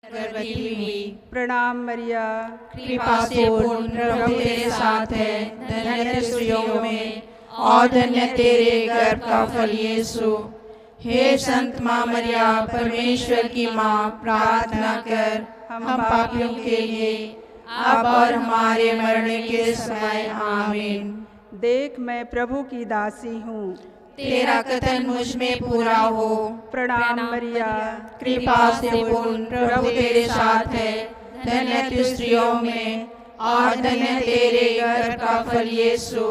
गर्भवती हुई। प्रणाम मरिया, कृपा से पूर्ण, प्रभु तेरे साथ है। धन्य तू स्त्रियों में और धन्य तेरे गर्भ का फल यीशु। हे संत माँ मरिया, परमेश्वर की माँ, प्रार्थना कर हम पापियों के लिए अब और हमारे मरने के समय। आमीन। देख मैं प्रभु की दासी हूँ, तेरा कथन मुझ में पूरा हो। प्रणाम मरिया, कृपा से पूर्ण, प्रभु तेरे साथ है। धन्य तू स्त्रियों में और धन्य तेरे गर्भ का फल यीशु।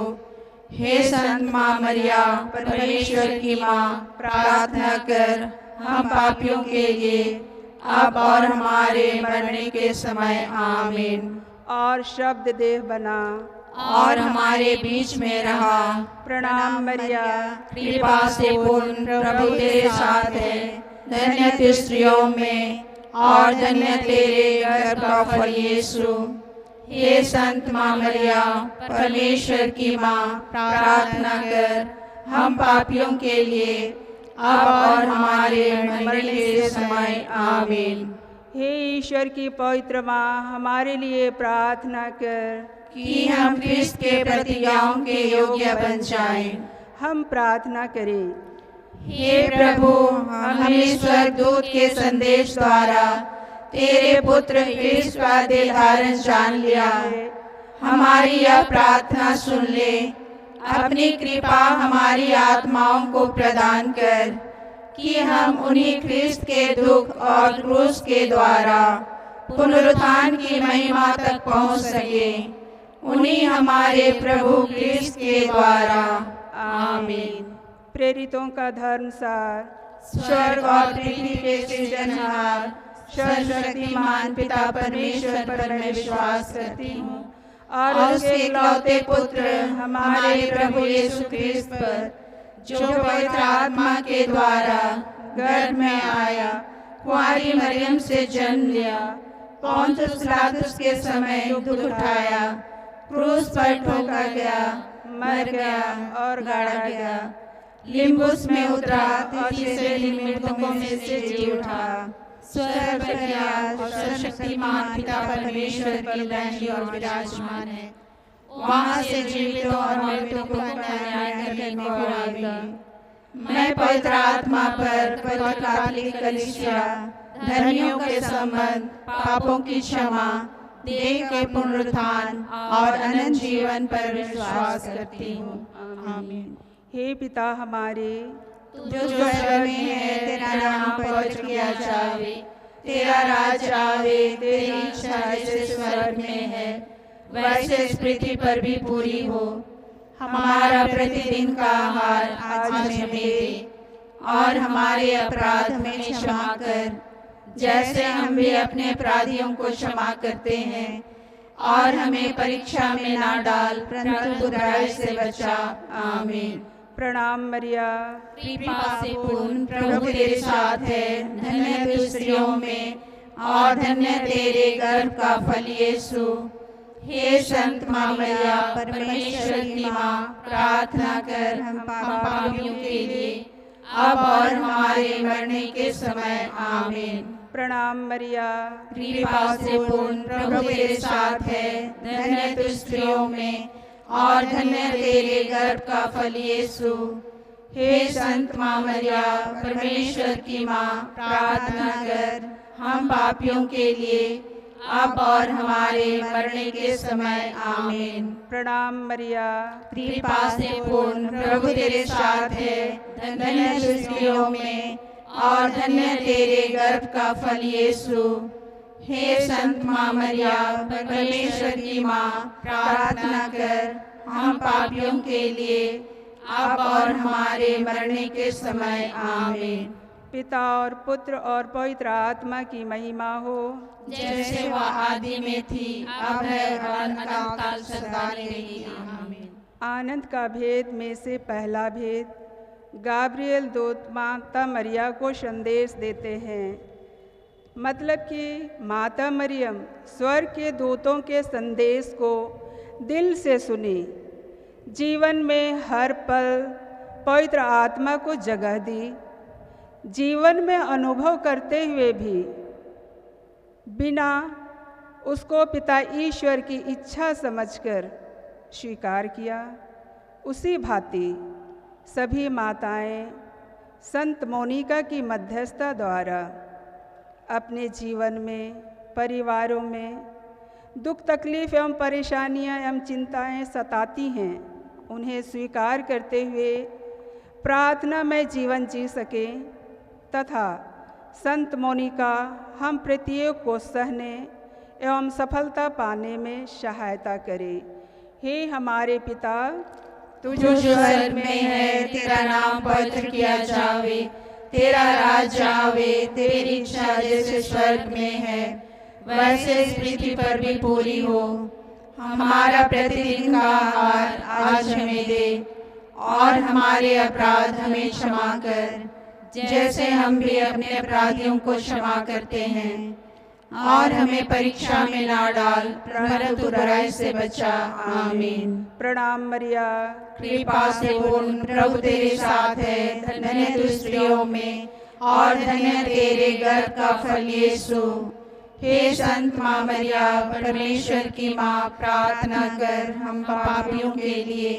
हे संत माँ मरिया, परमेश्वर की माँ, प्रार्थना कर हम पापियों के लिए अब और हमारे मरने के समय। आमीन। और शब्द देह बना और हमारे बीच में रहा। प्रणाम मरिया, कृपा से पूर्ण, प्रभु तेरे साथ है। धन्य तू स्त्रियों में और धन्य तेरे गर्भ का फल यीशु। हे संत माँ मरिया, परमेश्वर की माँ, प्रार्थना कर हम पापियों के लिए अब और हमारे मरने के समय। आमीन। हे ईश्वर की पवित्र माँ, हमारे लिए प्रार्थना कर कि हम क्रिस्त के प्रतिज्ञाओं के योग्य बन जाएं। हम प्रार्थना करें। हे प्रभु, हमने स्वर्गदूत के संदेश द्वारा तेरे पुत्र क्रिस्त का देह धारण जान लिया। हमारी यह प्रार्थना सुन ले। अपनी कृपा हमारी आत्माओं को प्रदान कर कि हम उन्हीं क्रिस्त के दुख और क्रूस के द्वारा पुनरुत्थान की महिमा तक पहुँच सके। उन्हीं हमारे प्रभु क्रिस्त के द्वारा। आमीन। प्रेरितों का धर्मसार। स्वर्ग और पृथ्वी के सृजनहार सर्वशक्तिमान पिता परमेश्वर पर मैं विश्वास करती हूँ और उसके इकलौते पुत्र हमारे प्रभु यीशु क्रिस्त पर, जो पवित्र आत्मा के द्वारा गर्भ में आया, कुंवारी मरियम से जन्म लिया, पोंतुस पिलातुस के समय दुख उठाया, क्रूस पर ठोका गया, मर गया और गाड़ा गया, लिम्बुस में उतरा और तीसरे दिन मृतकों में से जी उठा, स्वर्ग पर गया और सर्वशक्तिमान पिता परमेश्वर की दाहिनी ओर विराजमान है। वहाँ से जीवितों और मृतकों का न्याय करने को आएगा। मैं पवित्र आत्मा पर, पवित्र कैथोलिक कलीसिया, धर्मियों के संबंध, पापों की क्षमा, देह के पुनरुत्थान और अनंत जीवन पर विश्वास करती हूँ। आमीन। हे पिता हमारे, जो स्वर्ग में है, तेरा नाम पवित्र किया जावे, तेरा राज आवे, तेरी इच्छा जैसे स्वर्ग में है वैसे इस पृथ्वी पर भी पूरी हो। हमारा प्रतिदिन का आहार आज हमें दे और हमारे अपराध हमें क्षमा कर, जैसे हम भी अपने अपराधियों को क्षमा करते हैं, और हमें परीक्षा में ना डाल, परंतु बुराई से बचा। आमीन। प्रणाम मरिया, कृपा से पूर्ण, प्रभु तेरे साथ है। धन्य तू स्त्रियों में और धन्य तेरे गर्भ का फल यीशु। हे संत माँ मरिया, परमेश्वर की माँ, प्रार्थना कर हम पापियों के लिए अब और हमारे मरने के समय। आमीन। प्रणाम मरिया, कृपा से पूर्ण, प्रभु तेरे साथ है। धन्य तू स्त्रियों में और धन्य तेरे गर्भ का फल यीशु। हे संत माँ मरिया, परमेश्वर की माँ, प्रार्थना कर हम पापियों के लिए अब और हमारे मरने के समय। आमीन। प्रणाम मरिया, कृपा से पूर्ण, प्रभु तेरे साथ है। धन्य तू स्त्रियों में और धन्य तेरे गर्भ का फल यीशु। हे संत माँ मरिया, परमेश्वर की माँ, प्रार्थना कर हम पापियों के लिए अब और हमारे मरने के समय। आमीन। पिता और पुत्र और पवित्र आत्मा की महिमा हो, जैसे वह आदि में थी, अब है और अनंत काल सदा रहेगी। आमीन। आनंद का भेद में से पहला भेद, गाब्रिएल दूत माता मरिया को संदेश देते हैं। मतलब कि माता मरियम स्वर्ग के दूतों के संदेश को दिल से सुनी, जीवन में हर पल पवित्र आत्मा को जगह दी, जीवन में अनुभव करते हुए भी बिना उसको पिता ईश्वर की इच्छा समझकर स्वीकार किया, उसी भांति सभी माताएं संत मोनिका की मध्यस्थता द्वारा अपने जीवन में, परिवारों में दुख तकलीफ एवं परेशानियां एवं चिंताएं सताती हैं, उन्हें स्वीकार करते हुए प्रार्थना में जीवन जी सकें तथा संत मोनिका हम प्रत्येक को सहने एवं सफलता पाने में सहायता करे। हे हमारे पिता, तू जो स्वर्ग में है, तेरा नाम पवित्र किया जावे, तेरा राज आवे, तेरी इच्छा जैसे स्वर्ग में है वैसे इस पृथ्वी पर भी पूरी हो। हमारा प्रतिदिन का आहार आज हमें दे और हमारे अपराध हमें क्षमा कर, जैसे हम भी अपने अपराधियों को क्षमा करते हैं, और हमें परीक्षा में ना डाल परंतु बुराई से बचा। आमीन। प्रणाम मरिया, कृपा से पूर्ण प्रभु तेरे साथ है, धन्य तू स्त्रियों में और धन्य तेरे गर्भ का फल यीशु। हे संत माँ मरिया, परमेश्वर की माँ, प्रार्थना कर हम पापियों के लिए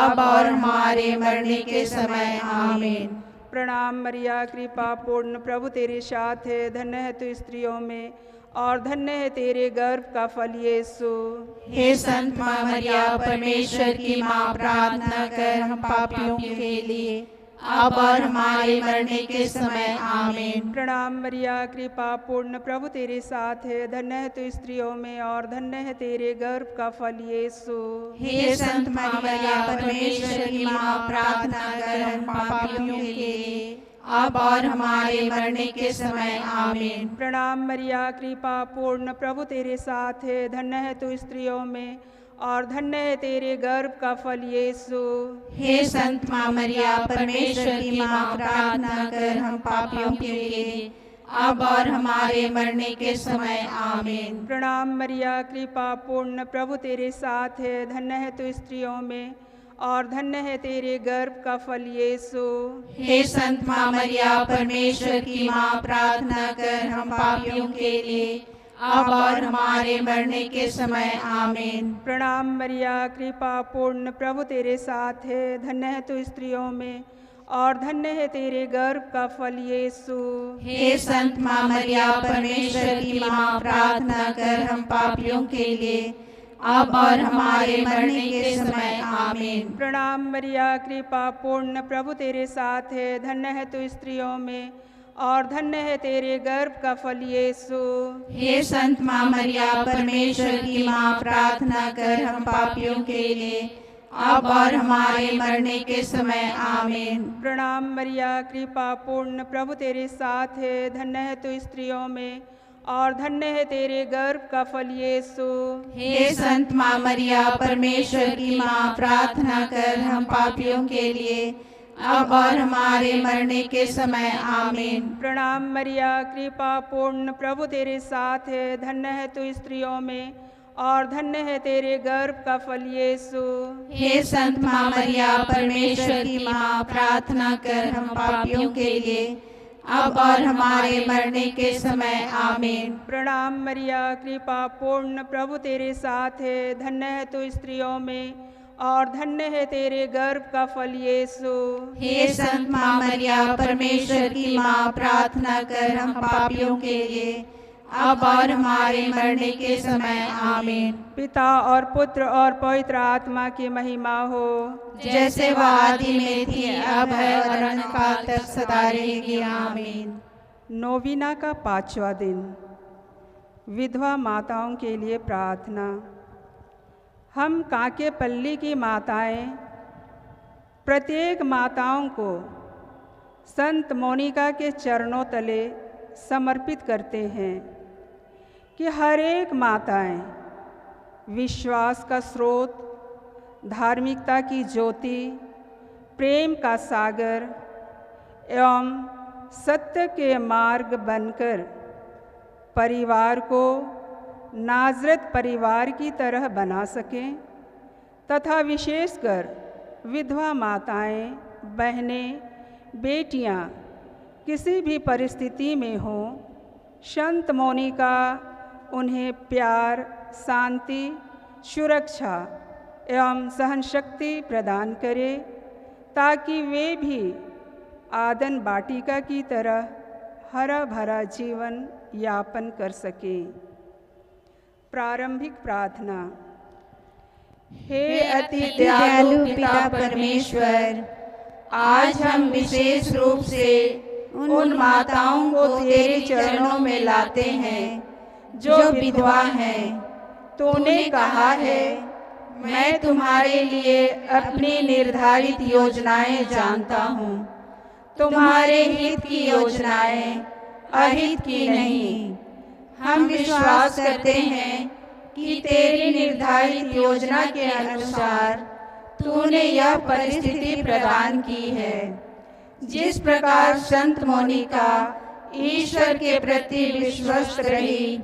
अब और हमारे मरने के समय। आमीन। प्रणाम मरिया, कृपा पूर्ण प्रभु तेरे साथ है, धन्य है तू स्त्रियों में और धन्य है तेरे गर्भ का फल यीशु। हे संत माँ मरिया, परमेश्वर की माँ, प्रार्थना कर हम पापियों के लिए अब और हमारे मरने के समय। आमीन। प्रणाम मरिया, कृपा पूर्ण प्रभु तेरे साथ है, धन्य है तू स्त्रियों में और धन्य है तेरे गर्भ का फल यीशु। हे संत माँ मरिया, परमेश्वर की माँ, प्रार्थना कर हम पापियों के लिए अब और हमारे मरने के समय। आमीन। प्रणाम मरिया, कृपा पूर्ण प्रभु तेरे साथ है, धन्य है तू स्त्रियों में और धन्य है तेरे गर्भ का फल यीशु। हे संत माँ मरिया, परमेश्वर की माँ, प्रार्थना कर हम पापियों के लिए अब और हमारे मरने के समय। आमीन। प्रणाम मरिया, कृपा पूर्ण प्रभु तेरे साथ है, धन्य है तू स्त्रियों में और धन्य है तेरे गर्भ का फल यीशु। हे संत माँ मरिया, परमेश्वर की माँ, प्रार्थना कर हम पापियों के लिए अब और हमारे मरने के समय। आमीन। प्रणाम मरिया, कृपा पूर्ण प्रभु तेरे साथ है, धन्य है तू स्त्रियों में और धन्य है तेरे गर्भ का फल यीशु। हे संत माँ मरिया, परमेश्वर की माँ, प्रार्थना कर हम पापियों के लिए अब और हमारे मरने के समय। आमीन। प्रणाम मरिया, कृपा पूर्ण प्रभु तेरे साथ है, धन्य है तू स्त्रियों में और धन्य है तेरे गर्भ का फल यीशु। हे संत माँ मरिया, परमेश्वर की माँ, प्रार्थना कर हम पापियों के लिए अब और हमारे मरने के समय। आमीन। प्रणाम मरिया, कृपा पूर्ण प्रभु तेरे साथ है, धन्य है तू स्त्रियों में और धन्य है तेरे गर्भ का फल यीशु। हे संत माँ मरिया, परमेश्वर की माँ, प्रार्थना कर हम पापियों के लिए अब और हमारे मरने के समय। आमीन। प्रणाम मरिया, कृपा पूर्ण प्रभु तेरे साथ है, धन्य है तू स्त्रियों में और धन्य है तेरे गर्भ का फल यीशु। हे संत माँ मरिया, परमेश्वर की माँ, प्रार्थना कर हम पापियों के लिए अब और हमारे मरने के समय। आमीन। प्रणाम मरिया, कृपा पूर्ण प्रभु तेरे साथ है, धन्य है तू स्त्रियों में और धन्य है तेरे गर्भ का फल यीशु। हे संत माँ मरिया, परमेश्वर की माँ, प्रार्थना कर हम पापियों के लिए अब और हमारे मरने के समय। आमीन। पिता और पुत्र और पवित्र आत्मा की महिमा हो, जैसे वह आदि में थी, अब है और अनंतकाल तक सदा रहेगी। आमीन। नोविना का 5वां दिन, विधवा माताओं के लिए प्रार्थना। हम कांकेपल्ली की माताएं प्रत्येक माताओं को संत मोनिका के चरणों तले समर्पित करते हैं कि हर एक माताएं विश्वास का स्रोत, धार्मिकता की ज्योति, प्रेम का सागर एवं सत्य के मार्ग बनकर परिवार को नाज़रेत परिवार की तरह बना सकें तथा विशेषकर विधवा माताएं, बहनें, बेटियां किसी भी परिस्थिति में हों संत मोनिका उन्हें प्यार, शांति, सुरक्षा एवं सहनशक्ति प्रदान करे ताकि वे भी आदन वाटिका की तरह हरा भरा जीवन यापन कर सकें। प्रारंभिक प्रार्थना। हे अति दयालु पिता परमेश्वर, आज हम विशेष रूप से उन माताओं को तेरे चरणों में लाते हैं जो विधवा हैं। तूने कहा है, मैं तुम्हारे लिए अपनी निर्धारित योजनाएं जानता हूँ। तुम्हारे हित की योजनाएं अहित की नहीं। हम विश्वास करते हैं कि तेरी निर्धारित योजना के अनुसार तूने यह परिस्थिति प्रदान की है। जिस प्रकार संत मोनिका ईश्वर के प्रति विश्वस्त रही,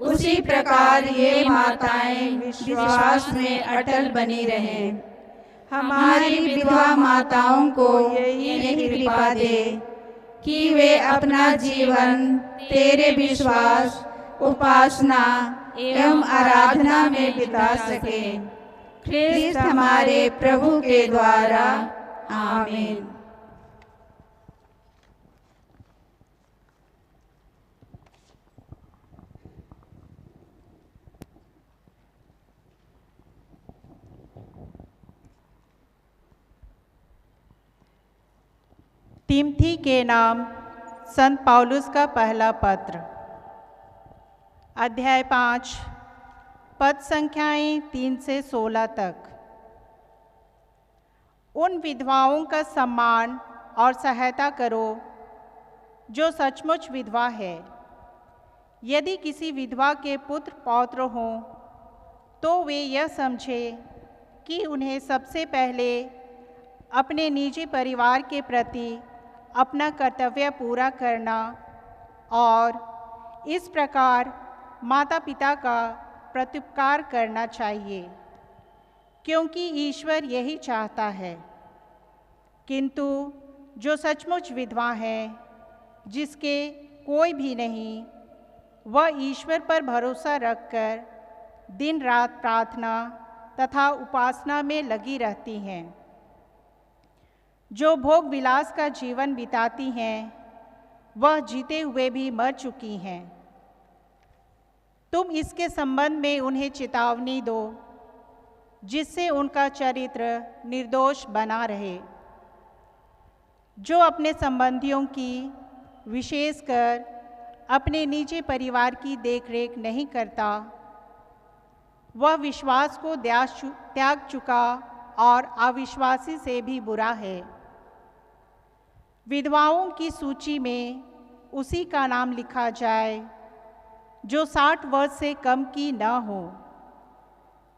उसी प्रकार ये माताएं विश्वास में अटल बनी रहें। हमारी विधवा माताओं को यही कृपा दे कि वे अपना जीवन तेरे विश्वास, उपासना एवं आराधना में बिता सकें। ख्रिस्त हमारे प्रभु के द्वारा, आमीन। तिमथी के नाम संत पौलुस का पहला पत्र, अध्याय 5, पद संख्याएं 3 से 16 तक। उन विधवाओं का सम्मान और सहायता करो जो सचमुच विधवा है। यदि किसी विधवा के पुत्र पौत्र हों तो वे यह समझे कि उन्हें सबसे पहले अपने निजी परिवार के प्रति अपना कर्तव्य पूरा करना और इस प्रकार माता पिता का प्रत्युपकार करना चाहिए, क्योंकि ईश्वर यही चाहता है। किंतु जो सचमुच विधवा है, जिसके कोई भी नहीं, वह ईश्वर पर भरोसा रखकर दिन रात प्रार्थना तथा उपासना में लगी रहती हैं। जो भोग विलास का जीवन बिताती हैं, वह जीते हुए भी मर चुकी हैं। तुम इसके संबंध में उन्हें चेतावनी दो, जिससे उनका चरित्र निर्दोष बना रहे। जो अपने संबंधियों की, विशेषकर अपने निजी परिवार की देखरेख नहीं करता, वह विश्वास को त्याग चुका और अविश्वासी से भी बुरा है। विधवाओं की सूची में उसी का नाम लिखा जाए जो 60 वर्ष से कम की न हो,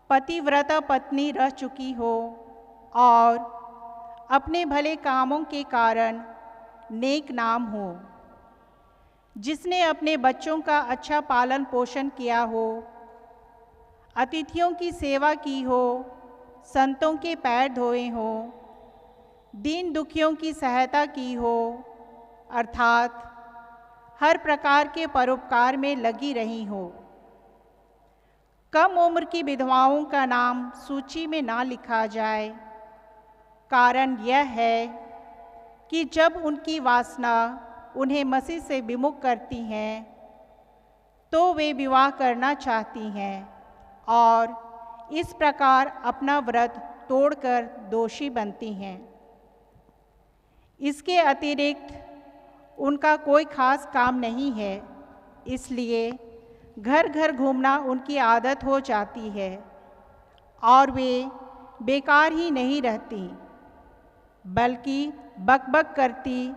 पतिव्रता पत्नी रह चुकी हो और अपने भले कामों के कारण नेक नाम हो, जिसने अपने बच्चों का अच्छा पालन पोषण किया हो, अतिथियों की सेवा की हो, संतों के पैर धोए हो, दीन दुखियों की सहायता की हो, अर्थात हर प्रकार के परोपकार में लगी रही हो। कम उम्र की विधवाओं का नाम सूची में ना लिखा जाए। कारण यह है कि जब उनकी वासना उन्हें मसीह से विमुख करती हैं, तो वे विवाह करना चाहती हैं और इस प्रकार अपना व्रत तोड़कर दोषी बनती हैं। इसके अतिरिक्त उनका कोई खास काम नहीं है, इसलिए घर घर घूमना उनकी आदत हो जाती है और वे बेकार ही नहीं रहती, बल्कि बकबक करती,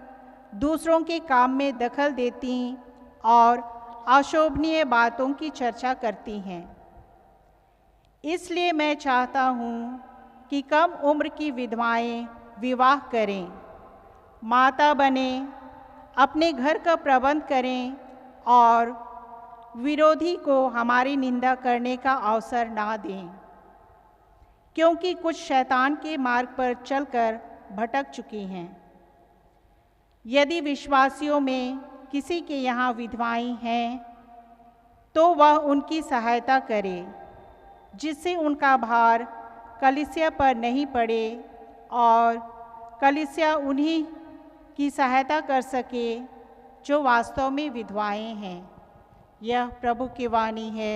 दूसरों के काम में दखल देती और अशोभनीय बातों की चर्चा करती हैं। इसलिए मैं चाहता हूँ कि कम उम्र की विधवाएं विवाह करें, माता बने, अपने घर का प्रबंध करें और विरोधी को हमारी निंदा करने का अवसर ना दें, क्योंकि कुछ शैतान के मार्ग पर चलकर भटक चुकी हैं। यदि विश्वासियों में किसी के यहाँ विधवाएं हैं तो वह उनकी सहायता करे, जिससे उनका भार कलीसिया पर नहीं पड़े और कलीसिया उन्हीं की सहायता कर सके जो वास्तव में विधवाएं हैं। यह प्रभु की वाणी है।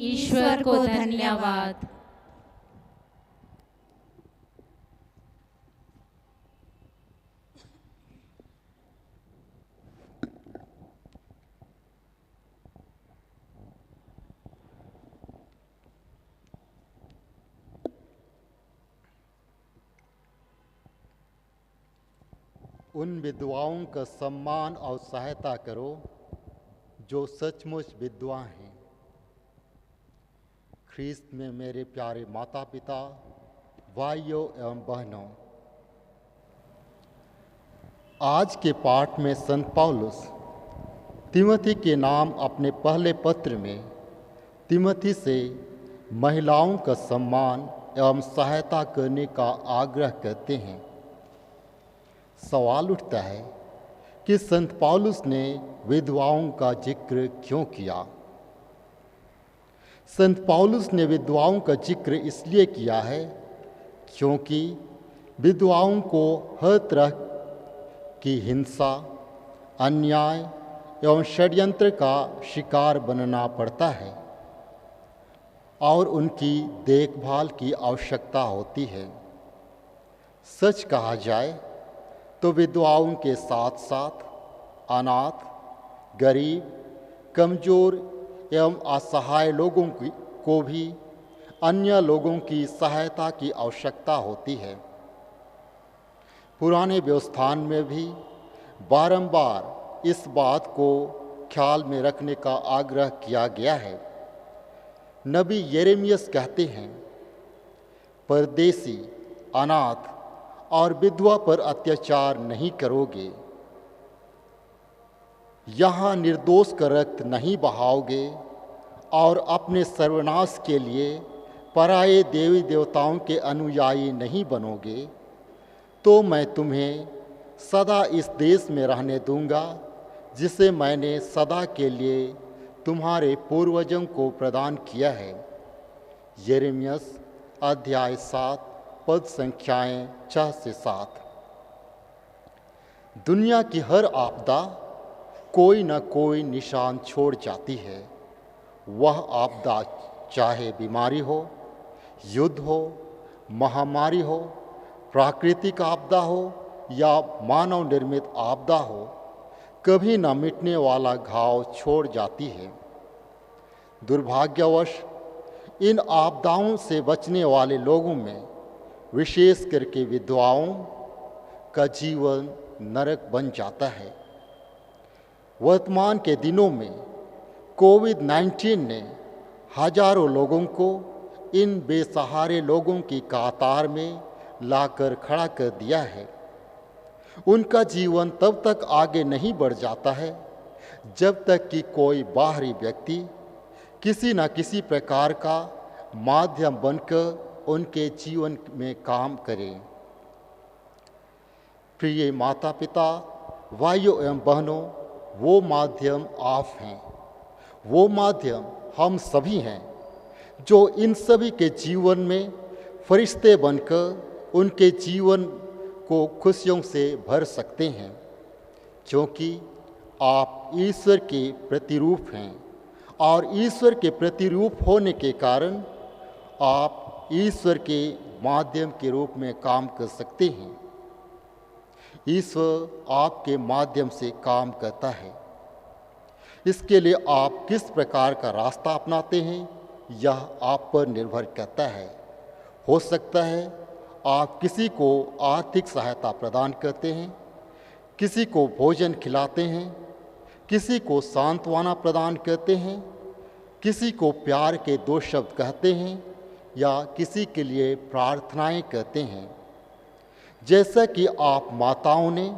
ईश्वर को धन्यवाद। उन विधवाओं का सम्मान और सहायता करो जो सचमुच विधवा हैं। ख्रीस्त में मेरे प्यारे माता पिता, भाइयों एवं बहनों, आज के पाठ में संत पौलुस तिमोथी के नाम अपने पहले पत्र में तिमोथी से महिलाओं का सम्मान एवं सहायता करने का आग्रह करते हैं। सवाल उठता है कि संत पौलुस ने विधवाओं का जिक्र क्यों किया। संत पौलुस ने विधवाओं का जिक्र इसलिए किया है क्योंकि विधवाओं को हर तरह की हिंसा, अन्याय एवं षड्यंत्र का शिकार बनना पड़ता है और उनकी देखभाल की आवश्यकता होती है। सच कहा जाए तो विधवाओं के साथ साथ अनाथ, गरीब, कमज़ोर एवं असहाय लोगों को भी अन्य लोगों की सहायता की आवश्यकता होती है। पुराने व्यवस्थान में भी बारंबार इस बात को ख्याल में रखने का आग्रह किया गया है। नबी यिर्मयाह कहते हैं, परदेसी, अनाथ और विधवा पर अत्याचार नहीं करोगे, यहाँ निर्दोष का रक्त नहीं बहाओगे और अपने सर्वनाश के लिए पराये देवी देवताओं के अनुयायी नहीं बनोगे, तो मैं तुम्हें सदा इस देश में रहने दूंगा जिसे मैंने सदा के लिए तुम्हारे पूर्वजों को प्रदान किया है। यिर्मयाह अध्याय 7 पद संख्याएं 6 से 7। दुनिया की हर आपदा कोई न कोई निशान छोड़ जाती है। वह आपदा चाहे बीमारी हो, युद्ध हो, महामारी हो, प्राकृतिक आपदा हो या मानव निर्मित आपदा हो, कभी न मिटने वाला घाव छोड़ जाती है। दुर्भाग्यवश इन आपदाओं से बचने वाले लोगों में विशेष करके विधवाओं का जीवन नरक बन जाता है। वर्तमान के दिनों में कोविड-19 ने हजारों लोगों को इन बेसहारे लोगों की कतार में लाकर खड़ा कर दिया है। उनका जीवन तब तक आगे नहीं बढ़ जाता है जब तक कि कोई बाहरी व्यक्ति किसी न किसी प्रकार का माध्यम बनकर उनके जीवन में काम करें। प्रिय माता पिता, भाइयों एवं बहनों, वो माध्यम आप हैं। वो माध्यम हम सभी हैं जो इन सभी के जीवन में फरिश्ते बनकर उनके जीवन को खुशियों से भर सकते हैं, क्योंकि आप ईश्वर के प्रतिरूप हैं और ईश्वर के प्रतिरूप होने के कारण आप ईश्वर के माध्यम के रूप में काम कर सकते हैं। ईश्वर आपके माध्यम से काम करता है। इसके लिए आप किस प्रकार का रास्ता अपनाते हैं, यह आप पर निर्भर करता है। हो सकता है आप किसी को आर्थिक सहायता प्रदान करते हैं, किसी को भोजन खिलाते हैं, किसी को सांत्वना प्रदान करते हैं, किसी को प्यार के 2 शब्द कहते हैं या किसी के लिए प्रार्थनाएं करते हैं, जैसा कि आप माताओं ने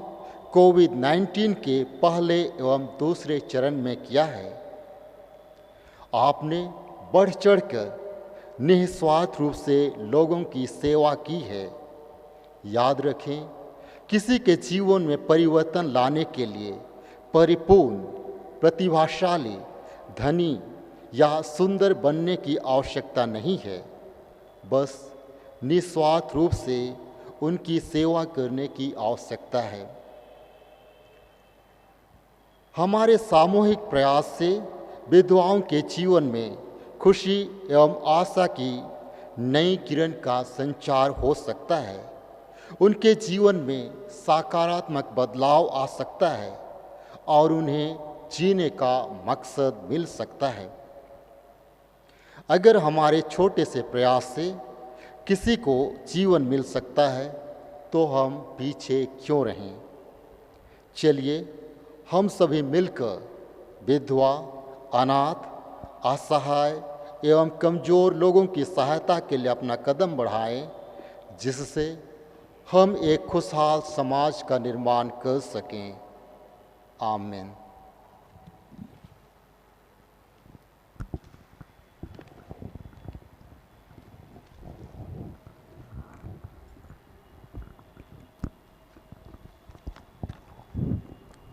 कोविड-19 के पहले एवं दूसरे चरण में किया है। आपने बढ़ चढ़कर निस्वार्थ रूप से लोगों की सेवा की है। याद रखें, किसी के जीवन में परिवर्तन लाने के लिए परिपूर्ण, प्रतिभाशाली, धनी या सुंदर बनने की आवश्यकता नहीं है। बस निस्वार्थ रूप से उनकी सेवा करने की आवश्यकता है। हमारे सामूहिक प्रयास से विधवाओं के जीवन में खुशी एवं आशा की नई किरण का संचार हो सकता है। उनके जीवन में सकारात्मक बदलाव आ सकता है और उन्हें जीने का मकसद मिल सकता है। अगर हमारे छोटे से प्रयास से किसी को जीवन मिल सकता है तो हम पीछे क्यों रहें। चलिए हम सभी मिलकर विधवा, अनाथ, असहाय एवं कमज़ोर लोगों की सहायता के लिए अपना कदम बढ़ाएं, जिससे हम एक खुशहाल समाज का निर्माण कर सकें। आमीन।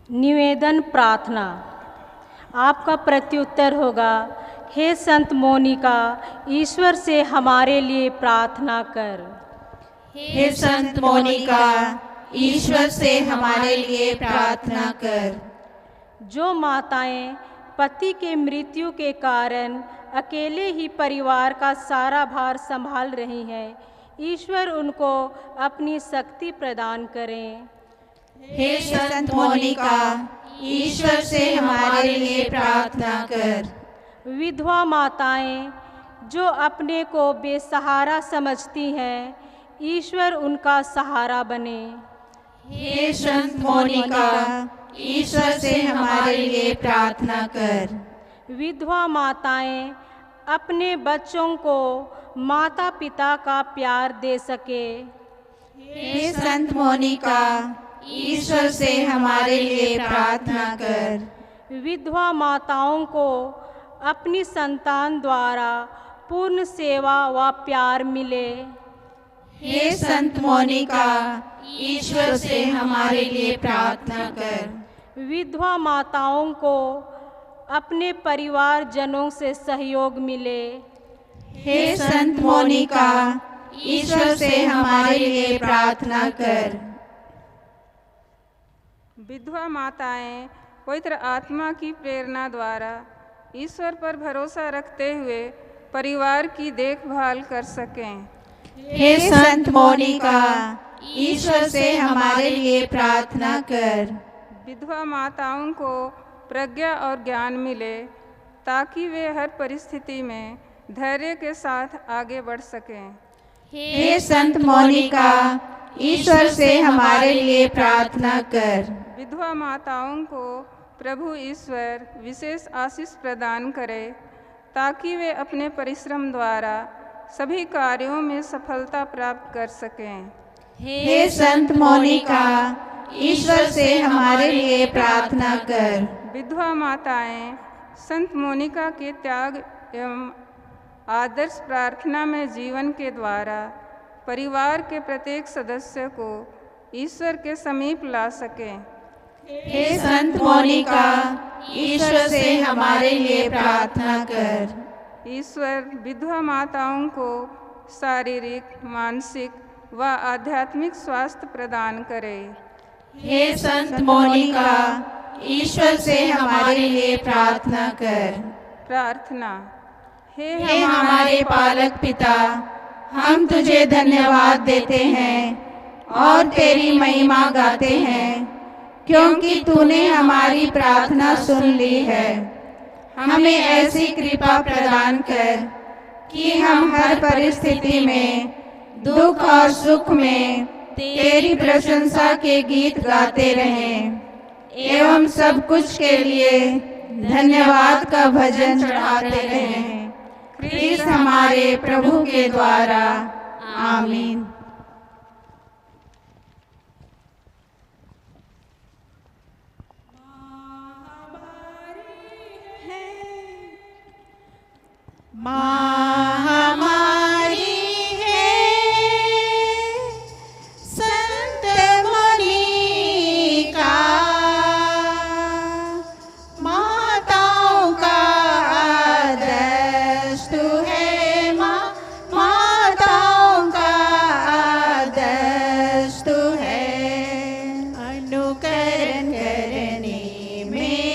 निवेदन प्रार्थना। आपका प्रत्युत्तर होगा, हे संत मोनिका, ईश्वर से हमारे लिए प्रार्थना कर। हे संत मोनिका, ईश्वर से हमारे लिए प्रार्थना कर। जो माताएं पति के मृत्यु के कारण अकेले ही परिवार का सारा भार संभाल रही हैं, ईश्वर उनको अपनी शक्ति प्रदान करें। हे संत मोनिका, ईश्वर से हमारे लिए प्रार्थना कर। विधवा माताएं जो अपने को बेसहारा समझती हैं, ईश्वर उनका सहारा बने। हे संत मोनिका, ईश्वर से हमारे लिए प्रार्थना कर। विधवा माताएं अपने बच्चों को माता पिता का प्यार दे सके। हे संत मोनिका, ईश्वर से हमारे लिए प्रार्थना कर। विधवा माताओं को अपनी संतान द्वारा पूर्ण सेवा व प्यार मिले। हे संत मोनिका, ईश्वर से हमारे लिए प्रार्थना कर। विधवा माताओं को अपने परिवार जनों से सहयोग मिले। हे संत मोनिका, ईश्वर से हमारे लिए प्रार्थना कर। विधवा माताएं पवित्र आत्मा की प्रेरणा द्वारा ईश्वर पर भरोसा रखते हुए परिवार की देखभाल कर सकें। हे संत मोनिका, ईश्वर से हमारे लिए प्रार्थना कर। विधवा माताओं को प्रज्ञा और ज्ञान मिले ताकि वे हर परिस्थिति में धैर्य के साथ आगे बढ़ सकें। हे संत मोनिका, ईश्वर से हमारे लिए प्रार्थना कर। विधवा माताओं को प्रभु ईश्वर विशेष आशीष प्रदान करे ताकि वे अपने परिश्रम द्वारा सभी कार्यों में सफलता प्राप्त कर सकें। हे संत मोनिका, ईश्वर से हमारे लिए प्रार्थना कर। विधवा माताएं संत मोनिका के त्याग एवं आदर्श प्रार्थना में जीवन के द्वारा परिवार के प्रत्येक सदस्य को ईश्वर के समीप ला सकें। हे संत मोनिका, ईश्वर से हमारे लिए प्रार्थना कर। ईश्वर विधवा माताओं को शारीरिक, मानसिक व आध्यात्मिक स्वास्थ्य प्रदान करे। हे संत मोनिका, ईश्वर से हमारे लिए प्रार्थना कर। प्रार्थना। हे हमारे पालक पिता, हम तुझे धन्यवाद देते हैं और तेरी महिमा गाते हैं, क्योंकि तूने हमारी प्रार्थना सुन ली है। हमें ऐसी कृपा प्रदान कर कि हम हर परिस्थिति में, दुख और सुख में तेरी प्रशंसा के गीत गाते रहें एवं सब कुछ के लिए धन्यवाद का भजन चढ़ाते रहें। ख्रीस्त हमारे प्रभु के द्वारा। आमीन। माँ हमारी है, संत मोनिका अनुकरण करने में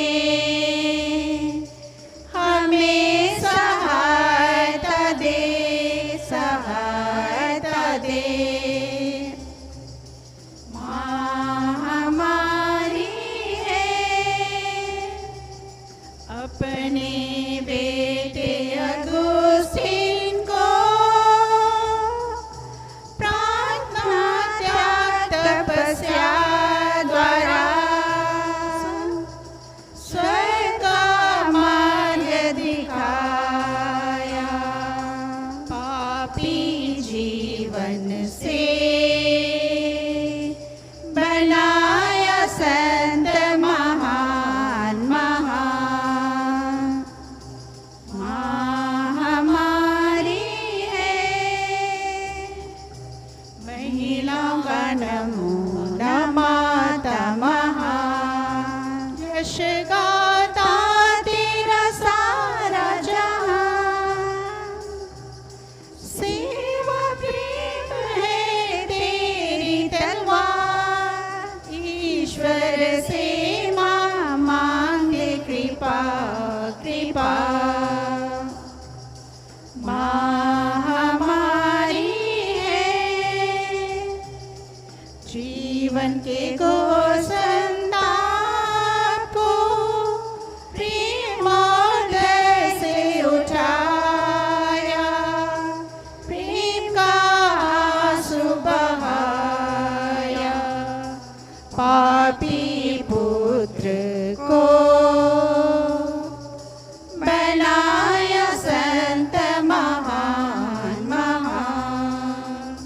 हमें सहायता दे, सहायता दे। माँ हमारी है, अपने बेटे अगुस्तीन को प्रार्थना त्याग तपस्या द्वारा स्वर्ग का मार्ग दिखाया। पापी जीवन से बनाया संत महान महान। माँ हमारी है, महिलाओं का नमूना माता महान। यश गाता तेरा सारा जहां, सेवा प्रेम है तेरी तलवार। ईश्वर से माँ मांगे कृपा कृपा। माँ हमारी है, जीवन के घोषणा को प्रेमोदय से उठाया। प्रेम का आंसू बहाया। पापी पुत्र को बनाया संत महान महान।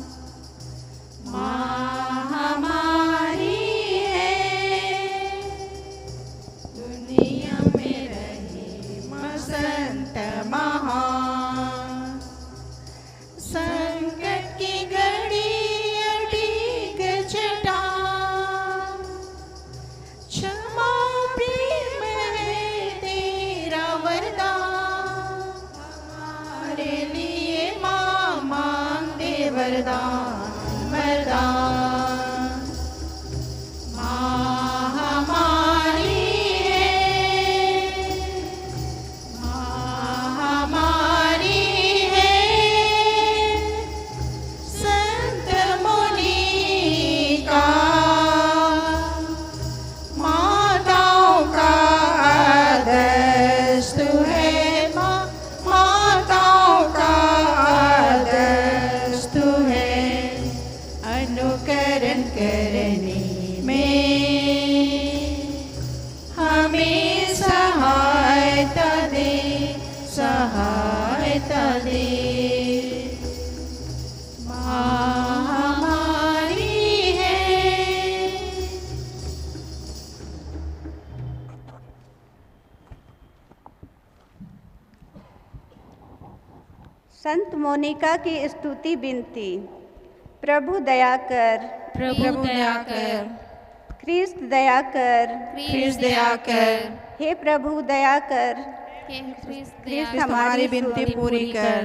माँ हमारी है, दुनिया में रहे संत महान। संकट की घड़ी अड़ीग चट्टान, क्षमा प्रेम है तेरा वरदान। हमारे लिए माँ मांगते वरदान वरदान। माँ हमारी है, माँ हमारी है, संत मुनि का माताओं का आदर्श तू है। माताओं का आदर्श तू है। अनुकरण करने में हमें सहायता दे, सहायता दे। माँ हमारी है। संत मोनिका की स्तुति विनती। प्रभु दया कर, प्रभु दया कर, ख्रीस्त दया कर, ख्रीस्त दया कर। हे प्रभु दया कर, ख्रीस्त हमारी विनती पूरी कर।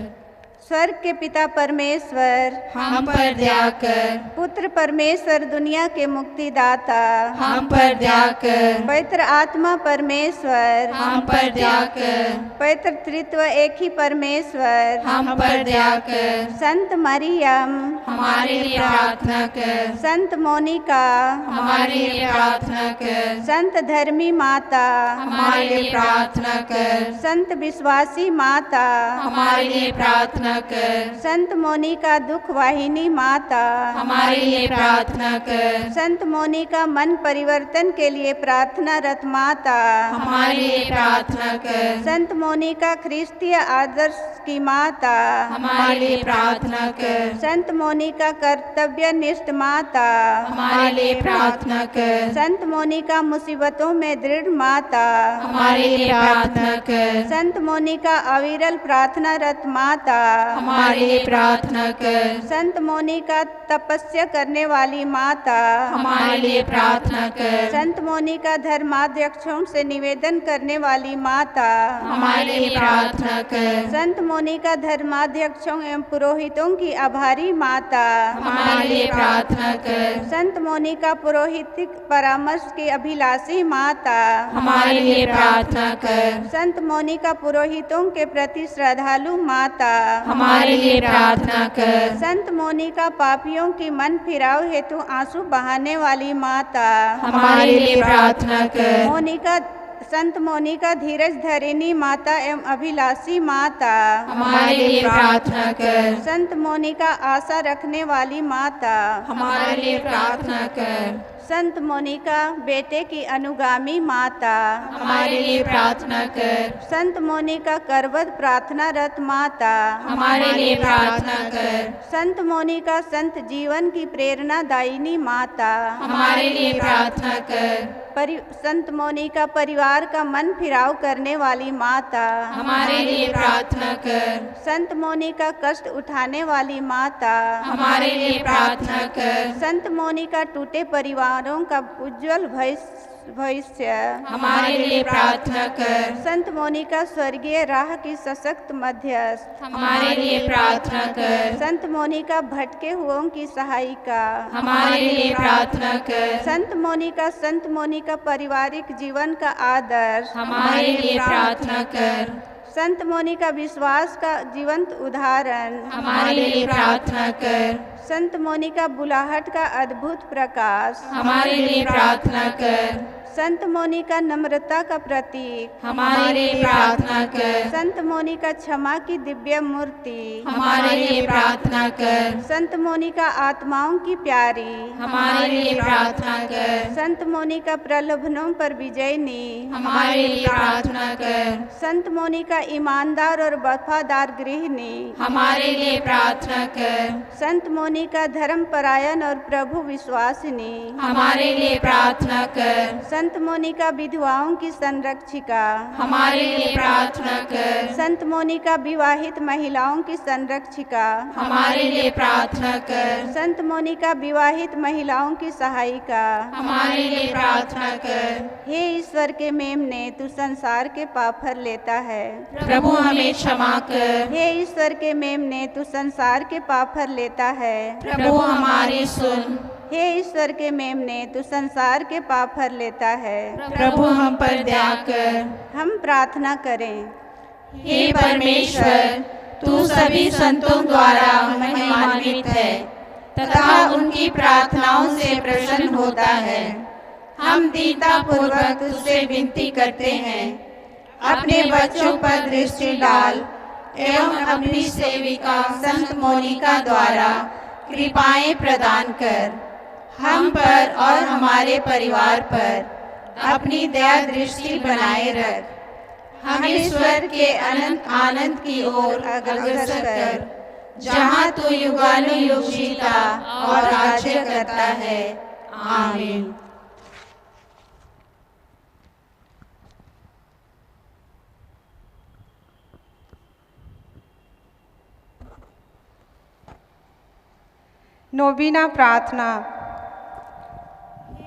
स्वर्ग के पिता परमेश्वर, हम पर दया कर, पुत्र परमेश्वर दुनिया के मुक्तिदाता, हम पर दया कर, पवित्र आत्मा परमेश्वर, हम पर दया कर, पवित्र त्रित्व एक ही परमेश्वर, हम पर दया कर। संत मरियम, हमारे लिए प्रार्थना कर, संत मोनिका, हमारे लिए प्रार्थना कर, संत धर्मी माता, हमारे लिए प्रार्थना कर, संत विश्वासी माता, हमारे लिए प्रार्थना कर, संत मोनिका दुख वाहिनी माता, हमारे लिए प्रार्थना कर, संत मोनिका मन परिवर्तन के लिए प्रार्थनारत माता, हमारे लिए प्रार्थना कर, संत मोनिका ख्रिस्तीय आदर्श की माता, हमारे लिए प्रार्थना कर, संत मोनिका कर्तव्यनिष्ठ माता, हमारे लिए प्रार्थना कर, संत मोनिका मुसीबतों में दृढ़ माता, हमारे लिए प्रार्थना कर, संत मोनिका अविरल प्रार्थनारत माता, हमारे लिए प्रार्थना कर। संत मोनिका तपस्या करने वाली माता, हमारे लिए प्रार्थना कर। संत मोनिका धर्माध्यक्षों से निवेदन करने वाली माता, हमारे लिए प्रार्थना कर। संत मोनिका धर्माध्यक्षों एवं पुरोहितों की आभारी माता, हमारे लिए प्रार्थना कर। संत मोनिका पुरोहितिक परामर्श की अभिलाषी माता, हमारे लिए प्रार्थना कर। संत मोनिका पुरोहितों के प्रति श्रद्धालु माता, हमारे लिए प्रार्थना कर। संत मोनिका पापियों की मन फिराव हेतु आंसू बहाने वाली माता, हमारे लिए प्रार्थना कर। संत मोनिका धीरज धरिणी माता एवं अभिलाषी माता, हमारे लिए प्रार्थना कर। संत मोनिका आशा रखने वाली माता, हमारे लिए प्रार्थना कर। संत मोनिका बेटे की अनुगामी माता, हमारे लिए प्रार्थना कर। संत मोनिका करवत प्रार्थनारत माता, हमारे लिए प्रार्थना कर। संत मोनिका संत जीवन की प्रेरणादायिनी माता, हमारे लिए प्रार्थना कर। संत मोनिका परिवार का मन फिराव करने वाली माता, हमारे लिए प्रार्थना कर। संत मोनिका कष्ट उठाने वाली माता, हमारे लिए प्रार्थना कर। संत मोनिका टूटे परिवारों का उज्जवल भविष्य, हमारे लिए प्रार्थना कर। संत मोनिका स्वर्गीय राह की सशक्त मध्यस्थ, हमारे लिए प्रार्थना कर। संत मोनिका भटके हुओं की सहायिका, हमारे लिए प्रार्थना कर। संत मोनिका पारिवारिक जीवन का आदर्श, हमारे लिए प्रार्थना कर। संत मोनिका विश्वास का जीवंत उदाहरण, हमारे लिए प्रार्थना कर। संत मोनिका बुलाहट का अद्भुत प्रकाश, हमारे लिए प्रार्थना कर। संत मोनिका नम्रता का प्रतीक, हमारे लिए प्रार्थना कर। संत मोनिका क्षमा की दिव्य मूर्ति, हमारे लिए प्रार्थना कर। संत मोनिका आत्माओं की प्यारी, हमारे लिए प्रार्थना कर। संत मोनिका प्रलोभनों पर विजयनी, हमारे लिए प्रार्थना कर। संत मोनिका ईमानदार और वफादार गृहिणी, हमारे लिए प्रार्थना कर। संत मोनिका धर्मपरायण और प्रभु विश्वासिनी, हमारे लिए प्रार्थना कर। संत मोनिका विधवाओं की संरक्षिका, हमारे लिए प्रार्थना कर। संत मोनिका विवाहित महिलाओं की संरक्षिका, हमारे लिए प्रार्थना कर। संत मोनिका विवाहित महिलाओं की सहायिका, हमारे लिए प्रार्थना कर। हे ईश्वर के मेमने, तू संसार के पाप हर लेता है। प्रभु हमें क्षमा कर। हे ईश्वर के मेमने, तू संसार के पाप हर लेता है। प्रभु हमारी सुन। हे ईश्वर के मेमने, तू संसार के पाप हर लेता है। प्रभु हम पर दया कर। हम प्रार्थना करें। हे परमेश्वर, तू सभी संतों द्वारा महिमान्वित है तथा उनकी प्रार्थनाओं से प्रसन्न होता है। हम दीनता पूर्वक तुझसे विनती करते हैं, अपने बच्चों पर दृष्टि डाल एवं अपनी सेविका संत मोनिका द्वारा कृपाएं प्रदान कर। हम पर और हमारे परिवार पर अपनी दया दृष्टि बनाए रख। हमें स्वर्ग के अनंत आनंद की ओर अग्रसर कर, जहाँ तू युगानुयुग जीता और राज्य करता है। आमीन। नोवीना प्रार्थना।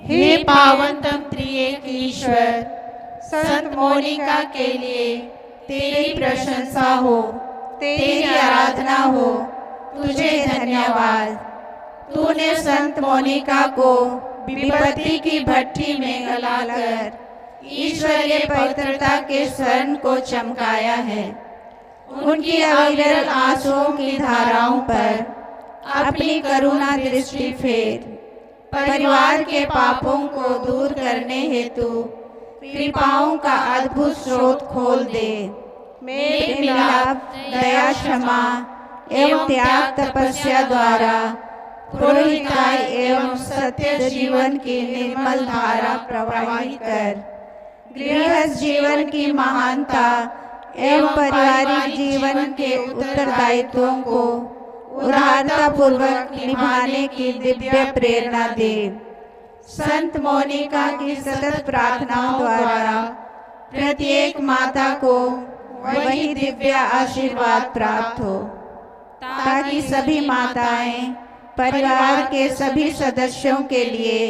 हे पावनतम त्रिएक ईश्वर, संत मोनिका के लिए तेरी प्रशंसा हो, तेरी आराधना हो। तुझे धन्यवाद। तूने संत मोनिका को विपत्ति की भट्ठी में गलाकर ईश्वरीय पवित्रता के स्वर्ण को चमकाया है। उनकी अविरल आंसुओं की धाराओं पर अपनी करुणा दृष्टि फेर। परिवार के पापों को दूर करने हेतु कृपाओं का अद्भुत स्रोत खोल दे। मेल मिलाप, दया, क्षमा एवं त्याग तपस्या द्वारा पुरोहिताई एवं सत्य जीवन की निर्मल धारा प्रवाहित कर। गृहस्थ जीवन की महानता एवं पारिवारिक जीवन के उत्तरदायित्वों को उदारता पूर्वक निभाने की दिव्य प्रेरणा दे। संत मोनिका की सतत प्रार्थनाओं द्वारा प्रत्येक माता को वही दिव्य आशीर्वाद प्राप्त हो। ताकि सभी माताएं परिवार के सभी सदस्यों के लिए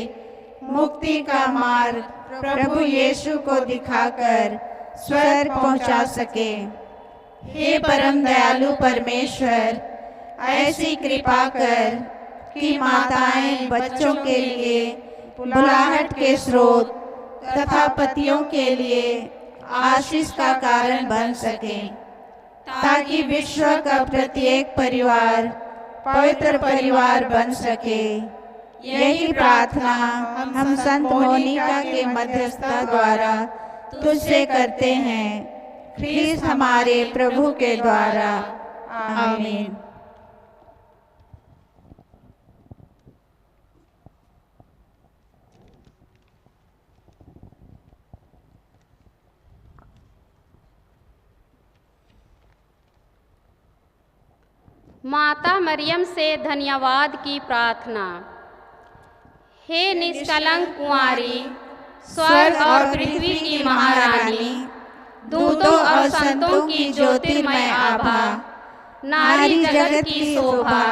मुक्ति का मार्ग प्रभु यीशु को दिखाकर स्वर्ग पहुंचा सके। हे परम दयालु परमेश्वर, ऐसी कृपा कर कि माताएं बच्चों के लिए बुलाहट के स्रोत तथा पतियों के लिए आशीष का कारण बन सकें, ताकि विश्व का प्रत्येक परिवार पवित्र परिवार बन सके। यही प्रार्थना हम संत मोनिका के मध्यस्थता द्वारा तुझसे करते हैं, ख्रीस्त हमारे प्रभु के द्वारा। आमीन। माता मरियम से धन्यवाद की प्रार्थना। हे निष्कलंक कुंवारी, स्वर्ग और पृथ्वी की महारानी, दूतों और संतों की ज्योतिर्मय आभा, नारी जगत की शोभा,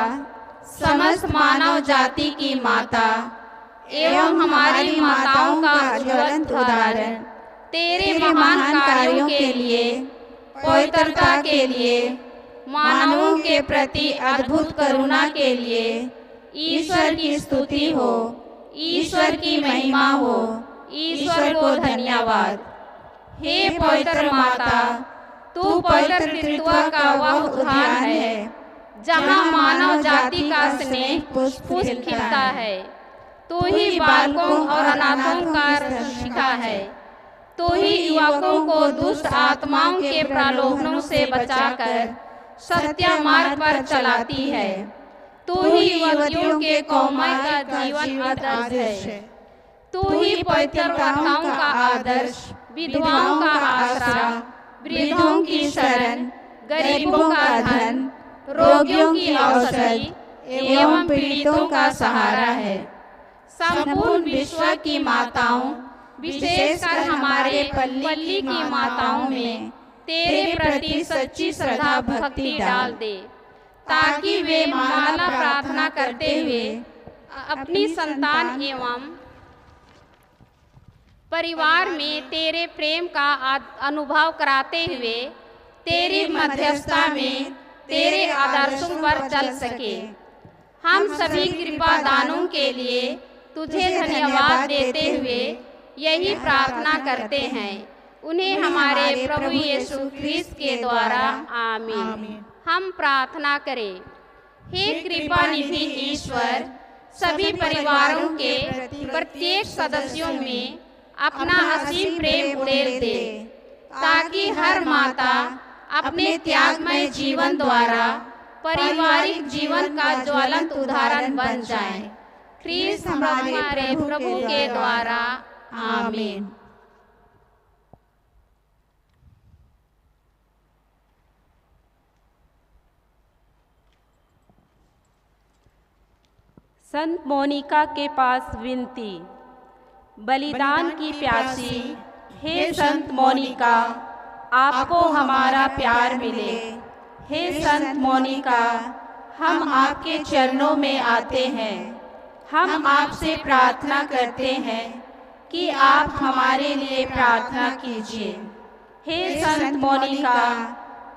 समस्त मानव जाति की माता एवं हमारी माताओं का ज्वलंत उदाहरण, तेरे महान कार्यों के लिए, पवित्रता के लिए, मानवों के प्रति अद्भुत करुणा के लिए ईश्वर की स्तुति हो, ईश्वर की महिमा हो, ईश्वर को धन्यवाद। हे पवित्र माता, तू पवित्र त्रित्व का वह उद्यान है जहाँ मानव जाति का स्नेह पुष्प खिलता है। तू ही बालकों और अनाथों का रक्षिका है। तू ही युवकों को दुष्ट आत्माओं के प्रलोभनों से बचाकर सत्य मार्ग पर चलाती है। तू ही युवतियों के कोमल का जीवन आदर्श है। तू ही पवित्र कथाओं का आदर्श, विधवाओं का आसरा, वृद्धों की शरण, गरीबों का धन, रोगियों की औषधि एवं पीड़ितों का सहारा है। संपूर्ण विश्व की माताओं, विशेषकर हमारे पल्ली की माताओं में तेरे प्रति सच्ची श्रद्धा भक्ति डाल दे, ताकि वे माला प्रार्थना करते हुए अपनी संतान एवं परिवार में तेरे प्रेम का अनुभव कराते हुए तेरी मध्यस्थता में तेरे आदर्शों पर चल सके। हम सभी कृपा दानों के लिए तुझे धन्यवाद देते हुए यही प्रार्थना करते हैं, उन्हें हमारे प्रभु यीशु ख्रीस्त के द्वारा। आमीन। हम प्रार्थना करें। हे कृपा निधि ईश्वर, सभी परिवारों के प्रत्येक सदस्यों में अपना असीम प्रेम उड़ेल दे, ताकि हर माता अपने त्यागमय जीवन द्वारा पारिवारिक जीवन का ज्वलंत उदाहरण बन जाए। ख्रीस्त हमारे प्रभु के द्वारा। आमीन। संत मोनिका के पास विनती। बलिदान की प्यासी, हे संत मोनिका, आपको हमारा प्यार मिले। हे संत मोनिका, हम आपके चरणों में आते हैं। हम आपसे प्रार्थना करते हैं कि आप हमारे लिए प्रार्थना कीजिए। हे संत मोनिका,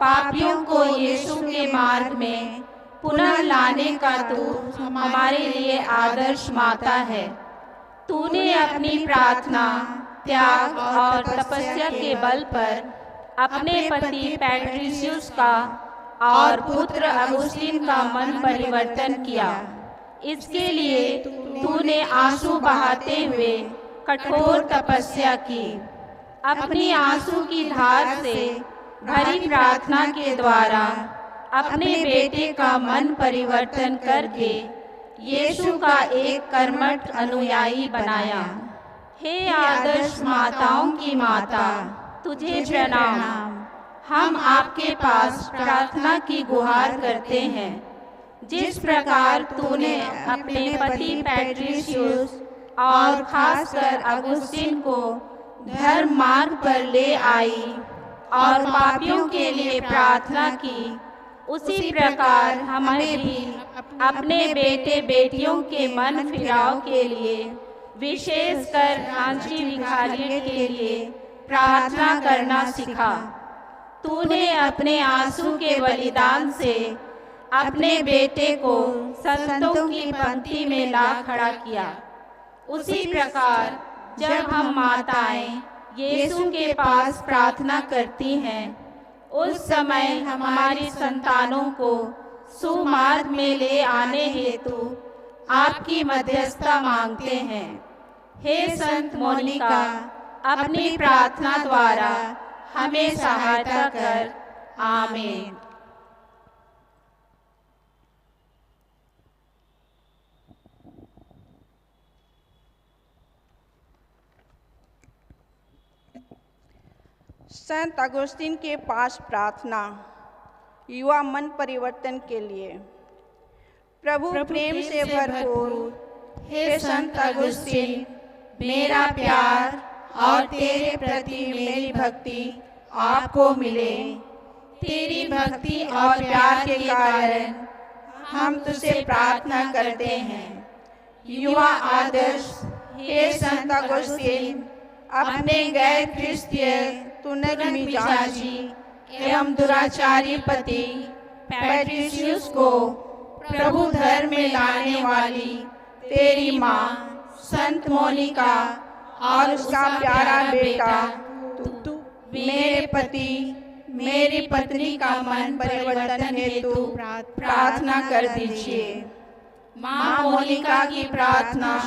पापियों को यीशु के मार्ग में पुनः लाने का तू हमारे लिए आदर्श माता है। तूने अपनी प्रार्थना, त्याग और तपस्या के बल पर अपने पति पैट्रिशियस का और पुत्र अगुस्तीन का मन परिवर्तन किया। इसके लिए तूने आंसू बहाते हुए कठोर तपस्या की। अपनी आंसू की धार से भरी प्रार्थना के द्वारा अपने बेटे का मन परिवर्तन करके यीशु का एक कर्मठ अनुयायी बनाया। हे आदर्श माताओं की माता, तुझे प्रणाम। हम आपके पास प्रार्थना की गुहार करते हैं। जिस प्रकार तूने अपने पति पैट्रिशियस और खासकर अगुस्तीन को धर्म मार्ग पर ले आई और पापियों के लिए प्रार्थना की, उसी प्रकार हमें भी अपने बेटे बेटियों के मन फिराव के लिए, विशेषकर रांची भिखारियों के लिए प्रार्थना करना सीखा। तूने अपने आंसू के बलिदान से अपने बेटे को संतों की पंक्ति में ला खड़ा किया। उसी प्रकार जब हम माताएं यीशु के पास प्रार्थना करती हैं, उस समय हमारी संतानों को सुमार्ग में ले आने हेतु आपकी मध्यस्थता मांगते हैं। हे संत मोनिका, अपनी प्रार्थना द्वारा हमें सहायता कर। आमीन। संत अगुस्तीन के पास प्रार्थना युवा मन परिवर्तन के लिए। प्रभु प्रेम से भरपूर हे संत अगुस्तीन, मेरा प्यार और तेरे प्रति मेरी भक्ति आपको मिले। तेरी भक्ति और प्यार के कारण हम तुझसे प्रार्थना करते हैं। युवा आदर्श, हे संत अगुस्तीन, अपने गैर ख्रिस्तीय तुनगमिजाजी एवं दुराचारी पति पैट्रिशियस को प्रभु धर्म में लाने वाली तेरी माँ संत मोनिका और उसका प्यारा बेटा तू मेरे पति मेरी पत्नी का मन परिवर्तन हेतु प्रार्थना कर दीजिए। माँ मोनिका की प्रार्थना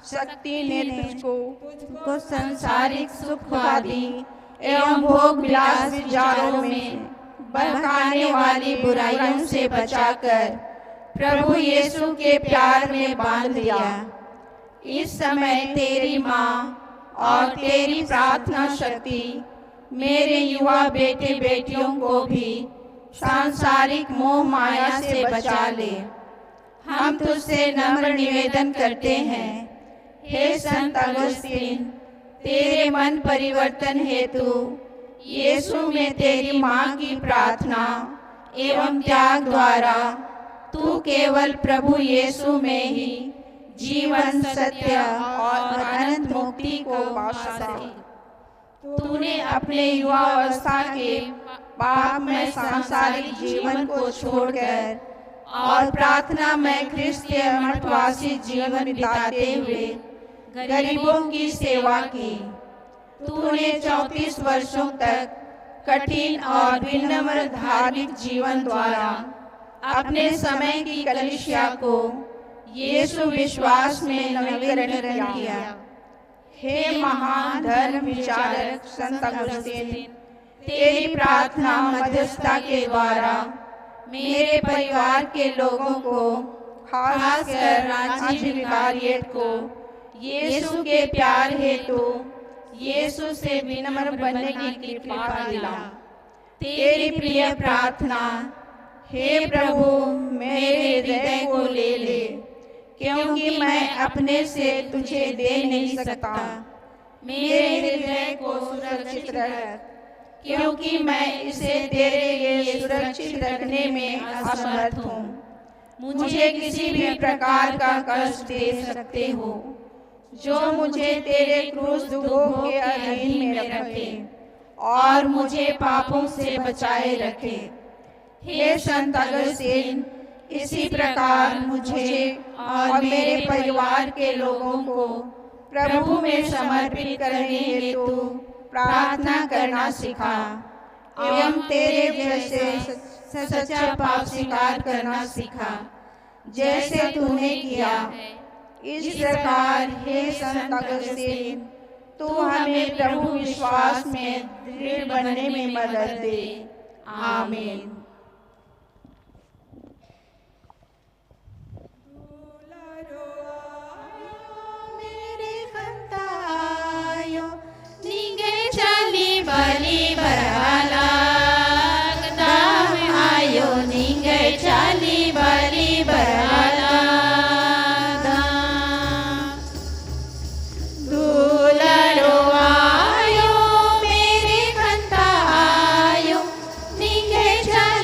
शक्ति ने तुझको संसारिक सुख आदि एवं भोग विलास विचारों में बहकाने वाली बुराइयों से बचाकर प्रभु यीशु के प्यार में बांध दिया। इस समय तेरी माँ और तेरी प्रार्थना शक्ति मेरे युवा बेटे बेटियों को भी सांसारिक मोह माया से बचा ले। हम तुझसे नम्र निवेदन करते हैं, हे संत अगुस्तीन, तेरे मन परिवर्तन हेतु यीशु में तेरी माँ की प्रार्थना एवं त्याग द्वारा तू केवल प्रभु यीशु में ही जीवन, सत्य और अनंत मुक्ति को पा सके। तूने अपने युवावस्था के पाप में सांसारिक जीवन को छोड़कर और प्रार्थना में ख्रिस्तीय मठवासी जीवन बिताते हुए गरीबों की सेवा की। तूने 34 वर्षों तक कठिन और विनम्र धार्मिक जीवन द्वारा अपने समय की कलीसिया को यीशु विश्वास में नवीकरण किया। हे महान धर्म विचारक संत अगुस्तीन, तेरी प्रार्थना मध्यस्थता के द्वारा मेरे परिवार के लोगों को, खासकर रांची भिखारियत को यीशु के प्यार हेतु यीशु से विनम्र बनने की कृपा दिला। तेरी प्रिय प्रार्थना, हे प्रभु मेरे हृदय को ले ले, क्योंकि मैं अपने से तुझे दे नहीं सकता। मेरे हृदय को सुरक्षित रख, क्योंकि मैं इसे तेरे लिए सुरक्षित रखने में असमर्थ हूँ। मुझे किसी भी प्रकार का कष्ट दे सकते हो जो मुझे तेरे क्रूस दुखों के अधीन में रखे और मुझे पापों से बचाए रखे। हे संत अगुस्तीन, इसी प्रकार मुझे और मेरे परिवार के लोगों को प्रभु में समर्पित करने हेतु प्रार्थना करना सिखा एवं तेरे जैसे सच्चा पाप स्वीकार करना सीखा, जैसे तूने किया। इस प्रकार हे संत अगुस्तीन, तू हमें प्रभु विश्वास में दृढ़ बनने में मदद दे। आमीन। बलि बरहाला दाम आयो निंगे चाली बलि बरहाला दुलरो आयो मेरे खंता आयो निंगे चाली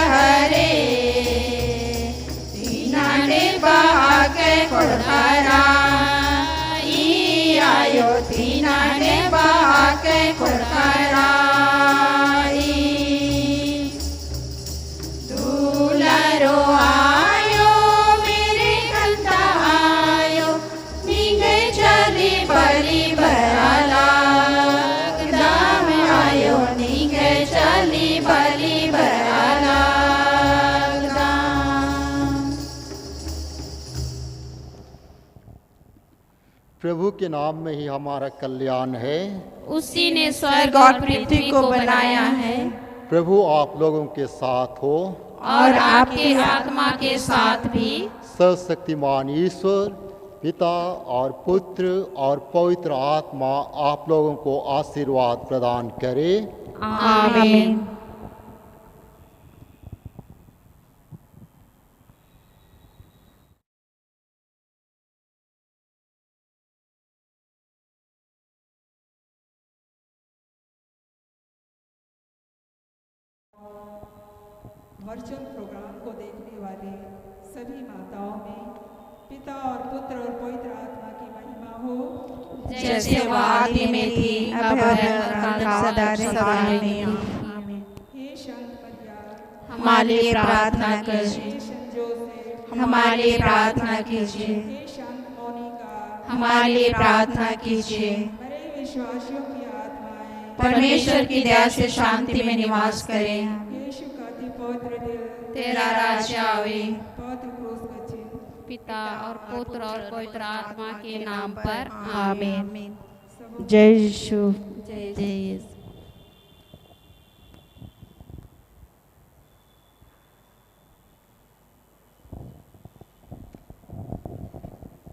हरे तीनाने बहाके खुड़खरा आयो तीनाने बहाके खुड़खरा दूल्हरो आयो मेरे कंता आयो नीगे चली बली बराला दाम आयो नीगे चली बली बराला प्रभु के नाम में ही हमारा कल्याण है। उसी ने स्वर्ग और पृथ्वी को बनाया है। प्रभु आप लोगों के साथ हो और आपके आत्मा के साथ भी। सर्वशक्तिमान ईश्वर पिता और पुत्र और पवित्र आत्मा आप लोगों को आशीर्वाद प्रदान करे। आमीन। वर्चुअल प्रोग्राम को देखने वाले सभी माताओं में पिता और पुत्र और पवित्र आत्मा की महिमा हो, जैसे वह आदि में थी अब सदा सदा में। हे संत मरिया हमारे लिए प्रार्थना कीजिए। हे संत जोसेफ हमारे लिए प्रार्थना कीजिए। हे संत मोनिका हमारे लिए प्रार्थना कीजिए। मरे विश्वासियों की आत्माएं परमेश्वर की दया से शांति में निवास करें। यीशु का अति पवित्र दिल तेरा राज्य आवे। पवित्र क्रूस का चिन्ह पिता और पुत्र और पवित्र आत्मा के नाम पर आमीन। जय यीशु। जय यीशु।